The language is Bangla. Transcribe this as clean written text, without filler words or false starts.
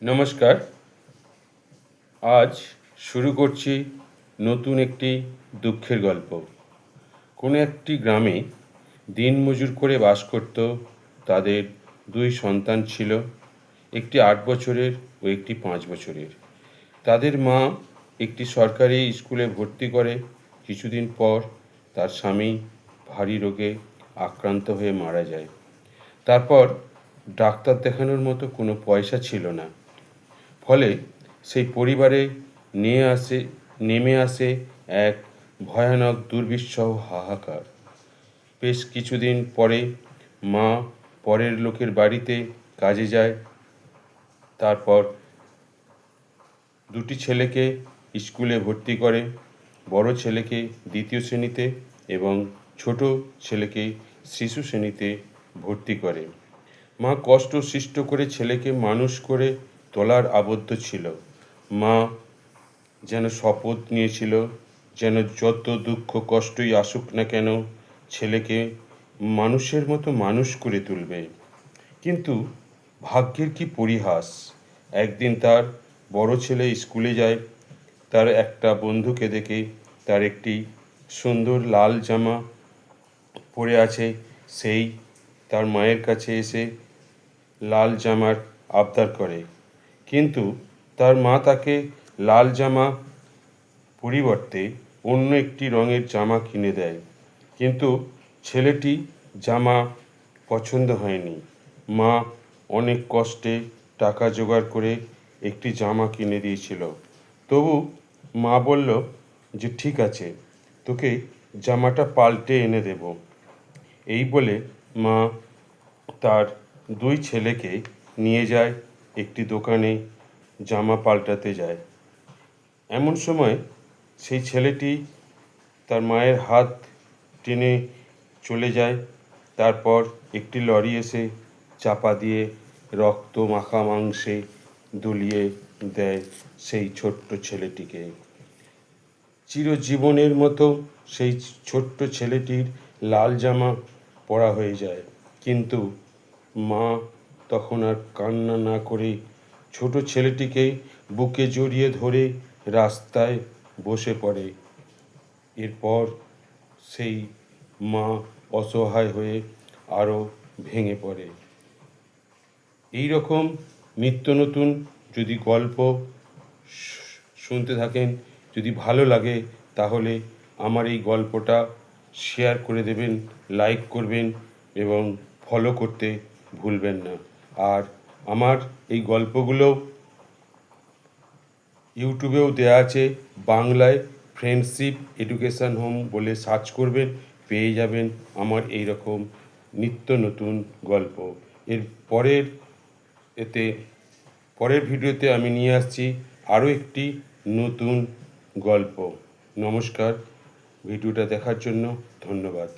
নমস্কার। আজ শুরু করছি নতুন একটি দুঃখের গল্প। কোনো একটি গ্রামে দিনমজুর করে বাস করত। তাদের দুই সন্তান ছিল, একটি ৮ বছরের ও একটি ৫ বছরের। তাদের মা একটি সরকারি স্কুলে ভর্তি করে। কিছুদিন পর তার স্বামী ভারী রোগে আক্রান্ত হয়ে মারা যায়। তারপর ডাক্তার দেখানোর মতো কোনো পয়সা ছিল না। ফলে সেই পরিবারে নেমে আসে এক ভয়ানক দুর্বিষহ হাহাকার। বেশ কিছুদিন পরে মা পরের লোকের বাড়িতে কাজে যায়। তারপর দুটি ছেলেকে স্কুলে ভর্তি করে, বড় ছেলেকে ২য় শ্রেণীতে এবং ছোট ছেলেকে শিশু শ্রেণীতে ভর্তি করে। মা কষ্ট করে ছেলেকে মানুষ করে তোলার আবদ্ধ ছিল। মা যেন শপথ নিয়েছিল, যেন যত দুঃখ কষ্টই আসুক না কেন ছেলেকে মানুষের মতো মানুষ করে তুলবে। কিন্তু ভাগ্যের কি পরিহাস! একদিন তার বড় ছেলে স্কুলে যায়। তার একটা বন্ধুকে দেখে তার একটি সুন্দর লাল জামা পরে আছে, সেই তার মায়ের কাছে এসে লাল জামার আবদার করে। কিন্তু তার মা তাকে লাল জামা পরিবর্তে অন্য একটি রঙের জামা কিনে দেয়। কিন্তু ছেলেটি জামা পছন্দ হয়নি। মা অনেক কষ্টে টাকা জোগাড় করে একটি জামা কিনে দিয়েছিল। তবু মা বলল যে ঠিক আছে, তোকে জামাটা পাল্টে এনে দেব। এই বলে মা তার দুই ছেলেকে নিয়ে যায় একটি দোকানে, জামা পাল্টাতে যায়। এমন সময় সেই ছেলেটি তার মায়ের হাত টেনে চলে যায়। তারপর একটি লরি এসে চাপা দিয়ে রক্ত মাখা মাংসে দুলিয়ে দেয় সেই ছোট্ট ছেলেটিকে। চিরজীবনের মতো সেই ছোট্ট ছেলেটির লাল জামা পরা হয়ে যায়। কিন্তু মা তখন আর কান্না না করে ছোট ছেলেটিকে বুকে জড়িয়ে ধরে রাস্তায় বসে পড়ে। এরপর সেই মা অসহায় হয়ে আরও ভেঙে পড়ে। এই রকম নিত্য নতুন যদি গল্প শুনতে থাকেন, যদি ভালো লাগে তাহলে আমার এই গল্পটা শেয়ার করে দেবেন, লাইক করবেন এবং ফলো করতে ভুলবেন না। আর আমার এই গল্পগুলো ইউটিউবেও দেওয়া আছে, বাংলায় ফ্রেন্ডশিপ এডুকেশন হোম বলে সার্চ করবেন, পেয়ে যাবেন আমার এই রকম নিত্য নতুন গল্প। এর পরের ভিডিওতে আমি নিয়ে আসছি আরও একটি নতুন গল্প। নমস্কার, ভিডিওটা দেখার জন্য ধন্যবাদ।